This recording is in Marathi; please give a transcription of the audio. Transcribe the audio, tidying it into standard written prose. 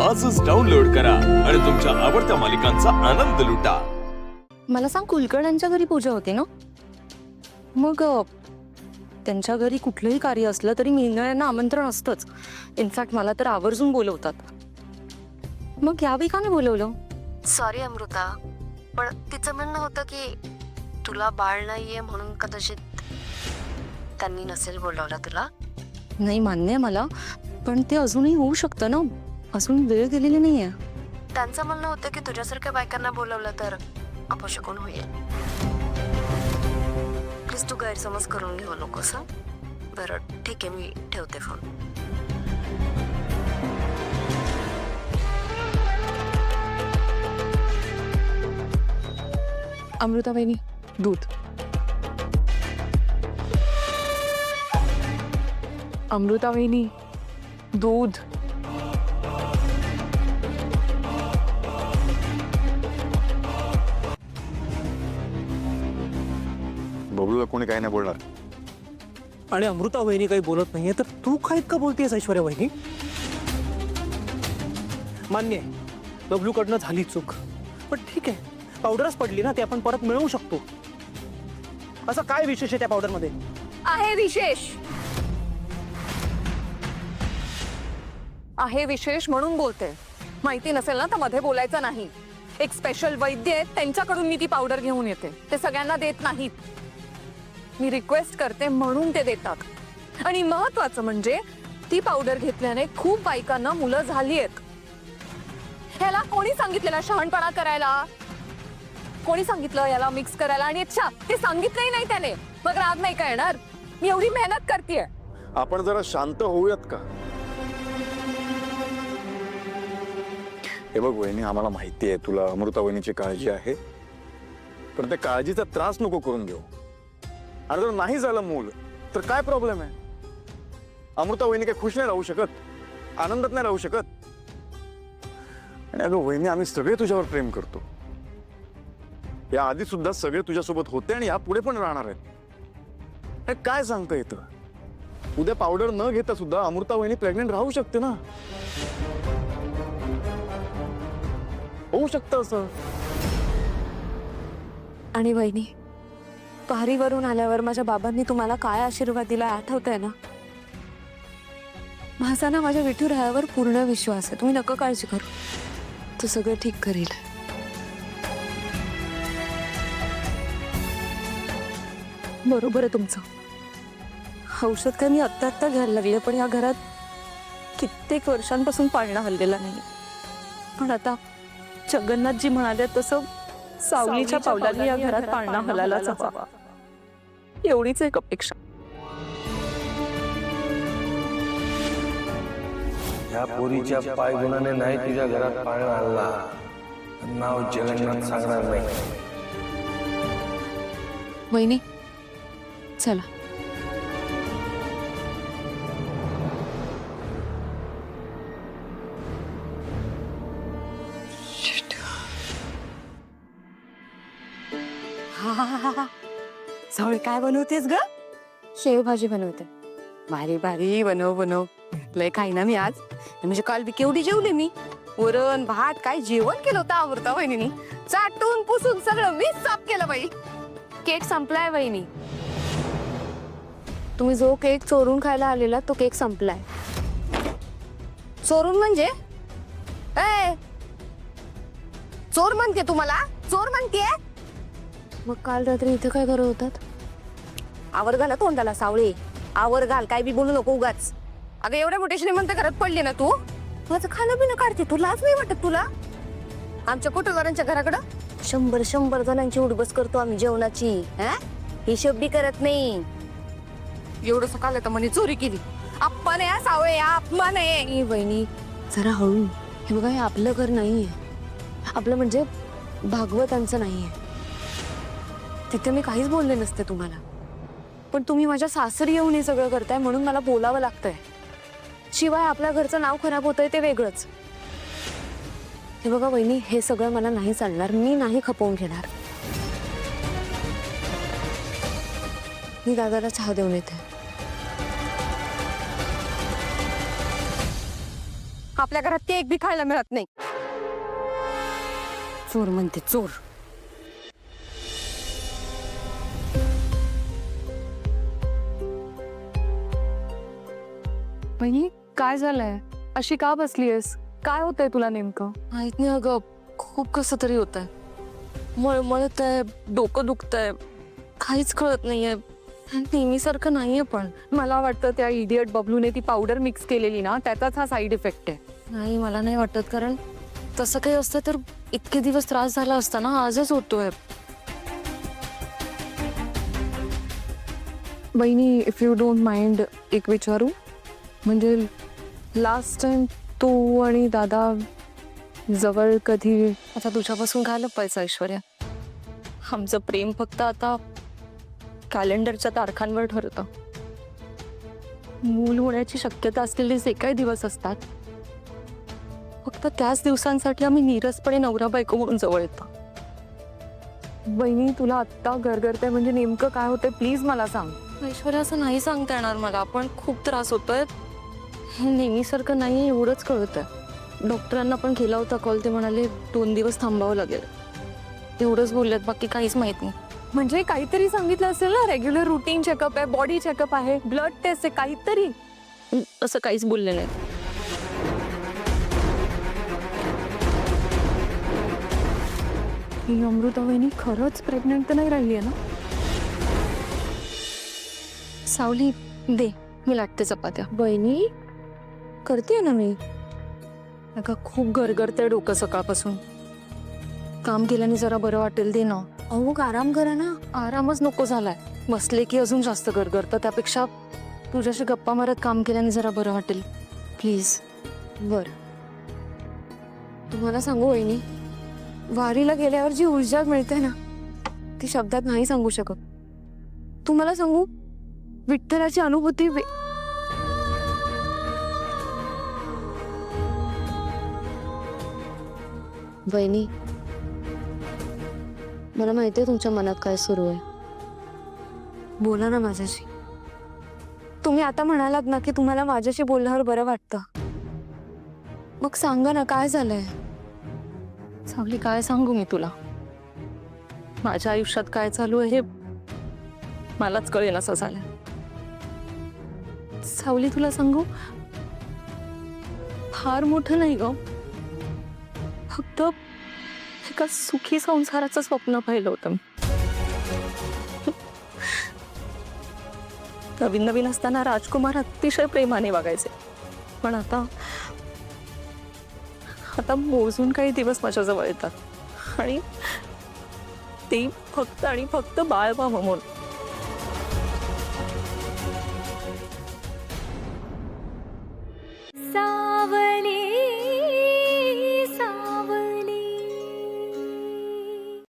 आजच डाउनलोड करा आणि तुमच्या आवडत्या मालिकांचा आनंद लुटा। मला सांग, कुलकर्ण्यांच्या घरी पूजा होती ना? मग त्यांच्या घरी कुठलंही कार्य असलं तरी मिळणाऱ्यांना आमंत्रण असतंच। इनफॅक्ट मला तर आवर्जून बोलवतात। मग यावेळी का नाही बोलवलं? सॉरी अमृता, पण तिचं म्हणणं होतं की तुला बाळ नाहीये म्हणून कदाचित त्यांनी नसेल बोलवलं तुला। नाही, मान्य आहे मला, पण ते अजूनही होऊ शकतं ना, अजून वेळ गेलेली नाहीये। त्यांचं म्हणणं होतं की तुझ्यासारख्या बायकांना बोलवलं तर अपशकुन होईल। प्लीज तू गैरसमज करून घेऊ नकोस हं? बरं ठीक आहे, मी ठेवते फोन। अमृता वहिनी, दूध। अमृता वहिनी, दूध। बबलूला कोणी काही नाही बोलणार। आणि अमृता वहिनी काही बोलत नाहीये तर तू काय इतकं बोलतेस ऐश्वर्या वहिनी? मान्य आहे, बबलूकडनं झाली चूक, पण ठीक आहे, पावडरच पडली ना, ते आपण परत मिळवू शकतो। असं काय विशेष आहे त्या पावडर मध्ये? आहे विशेष, आहे विशेष म्हणून बोलते। माहिती नसेल ना तर मध्ये बोलायचं नाही। एक स्पेशल वैद्य आहेत, त्यांच्याकडून मी ती पावडर घेऊन येते। ते सगळ्यांना देत नाहीत, मी रिक्वेस्ट करते म्हणून ते देतात। आणि महत्वाचं म्हणजे ती पावडर घेतल्याने खूप बायकांना मुलं झाली आहेत। ह्याला कोणी सांगितलेला शहाणपणा करायला? कोणी सांगितलं याला मिक्स करायला? आणि अच्छा, ते सांगितलंही नाही त्याने, मग राग नाही का येणार? मी एवढी मेहनत करतेय। आपण जरा शांत होऊयात का? हे बघ वहिनी, आम्हाला माहिती आहे तुला अमृता वहिनीची काळजी आहे, पण त्या काळजीचा त्रास नको करून घेऊ। आणि जर नाही झालं मूल तर काय प्रॉब्लेम आहे? अमृता वहिनी काय खुश नाही राहू शकत? आनंदात नाही राहू शकत? आणि अगं वहिनी, आम्ही सगळे तुझ्यावर प्रेम करतो। या आधी सुद्धा सगळे तुझ्यासोबत होते आणि यापुढे पण राहणार आहेत। काय सांगता येतं? उद्या पावडर न घेता सुद्धा अमृता वहिनी प्रेग्नेंट राहू शकते ना, होऊ शकतं असं। आणि वहिनी, पारीवरून आल्यावर माझ्या बाबांनी तुम्हाला काय आशीर्वाद दिला आठवतंय ना? माझा ना माझ्या विठुरायावर पूर्ण विश्वास आहे। तुम्ही नका काळजी करू, तो सगळं ठीक करेल। बरोबर आहे तुमचं। औषध काय मी आत्ता घ्यायला लागले, पण या घरात कित्येक वर्षांपासून पाळणा हल्लेला नाही। पण आता जगन्नाथजी म्हणाले तसं सावलीच्या पावलांनी या घरात पाळणा हलायलाच हवा, एवढीच एक अपेक्षा। या पोरीच्या पायगुणाने नाही तुझ्या घरात पाळणा आणला, नाव जगन्नाथ सांगणार नाही। वहिनी चला। सावळे, काय बनवतेस ग? शेवभाजी बनवते। भारी भारी, बनव बनव। लय खाई ना मी आज, म्हणजे काल बी केवढी जेवले मी। वरण भात काय जेवण केलं होतं अमृता वहिनीनी, चाटून पुसून सगळं मीच साफ केलं बाई। केक संपलाय वहिनी, तुम्ही जो केक चोरून खायला आलेला तो केक संपलाय। चोरून म्हणजे? ए, चोर म्हणते तुम्हाला? चोर म्हणते? मग काल रात्री इथे काय करत होतात? आवर घाला तोंडाला सावळे, आवर घाल, काय बी बोलू नको उगाच। अगं एवढ्या मोठ्या श्रीमंत घरात पडली ना तू, माझं खाणं पिणं काढते, तू लाज नाही वाटत तुला? आमच्या कुटुंबाच्या घराकडं 100 जणांची उडबस करतो आम्ही जेवणाची, हिशोब बी करत नाही। एवढं सकाळ तर म्हणे चोरी केली, अपमान आहे सावळे, अपमान आहे। वहिनी जरा हळू, हे बघा हे आपलं घर नाहीये, आपलं म्हणजे भागवतांचं नाहीये। तिथे मी काहीच बोलले नसते तुम्हाला, पण तुम्ही माझ्या सासरी येऊन हे सगळं करताय म्हणून मला बोलावं लागतंय। शिवाय आपल्या घरचं नाव खराब होतंय ते वेगळंच। हे बघा वहिनी, हे सगळं मला नाही चालणार, मी नाही खपवून घेणार। मी दादाला चहा देऊन येते। आपल्या घरात ते एक बी खायला मिळत नाही. चोर म्हणते चोर. बहिणी काय झालंय? अशी का बसलीयस? काय होतंय तुला नेमकं? माहित नाही अगं, खूप कसं तरी होत आहे. मळमळत आहे, डोकं दुखतंय, काहीच कळत नाहीये. नेहमीसारखं नाहीये. पण मला वाटतं त्या इडियट बबलूने ती पावडर मिक्स केलेली ना, त्याचाच हा साईड इफेक्ट आहे. नाही, मला नाही वाटत. कारण तसं काही असतं तर इतके दिवस त्रास झाला असता ना, आजच होतोय. बहिणी, इफ यू डोंट माइंड, एक विचारू? म्हणजे लास्ट टाइम तू आणि दादा जवळ कधी? आता तुझ्यापासून काय लपायचं ऐश्वर्या? आमचं प्रेम फक्त आता कॅलेंडरच्या तारखांवर ठरतं. मूल होण्याची शक्यता असलेले जे काही दिवस असतात, फक्त त्याच दिवसांसाठी आम्ही नीरसपणे नवरा बायको म्हणून जवळ येतो. बहिणी तुला आत्ता गरगरतंय म्हणजे नेमकं काय होतंय प्लीज मला सांग. ऐश्वर्या, असं नाही सांगता येणार मला, पण खूप त्रास होतोय. हे नेहमीसारखं नाही एवढंच कळतंय. डॉक्टरांना पण केला होता कॉल, ते म्हणाले 2 दिवस थांबावं लागेल. एवढंच बोलल्यात, बाकी काहीच माहित नाही. म्हणजे काहीतरी सांगितलं असेल ना, रेग्युलर रुटीन चेकअप आहे, बॉडी चेकअप आहे, ब्लड टेस्ट आहे, काहीतरी. असं काहीच बोलले नाही. ही अमृता वहिनी खरंच प्रेग्नंट तर नाही राहिली आहे ना? सावली दे, मी लाटते चपात्या. बहिणी करते ना मी. अगं खूप गरगरतंय डोकं सकाळपासून. काम केल्याने जरा बरं वाटेल, दे ना. अहो आराम करा ना. आरामच नको झालाय. बसले की अजून जास्त गरगरतं. त्यापेक्षा तुझ्याशी गप्पा मारत काम केल्याने जरा बरं वाटेल, प्लीज. बर, तुम्हाला सांगू वहिनी, वारीला गेल्यावर जी ऊर्जा मिळते ना, ती शब्दात नाही सांगू शकत. तुम्हाला सांगू, विठ्ठलाची अनुभूती वहिनी, मला माहितीये तुमच्या मनात काय सुरू आहे. बोला ना माझ्याशी. तुम्ही आता म्हणालात ना की तुम्हाला माझ्याशी बोलल्यावर बरं वाटतं. मग सांगा ना, काय झालंय? सावली, काय सांगू मी तुला? माझ्या आयुष्यात काय चालू आहे हे मलाच कळेल असं झालं. सावली, तुला सांगू, फार मोठं नाही ग, फक्त एका सुखी संसाराचं स्वप्न पाहिलं होतं. नवीन नवीन असताना राजकुमार अतिशय प्रेमाने वागायचे, पण आता मोजून काही दिवस माझ्याजवळ येतात आणि ते फक्त आणि फक्त बाळ व्हावं म्हणून.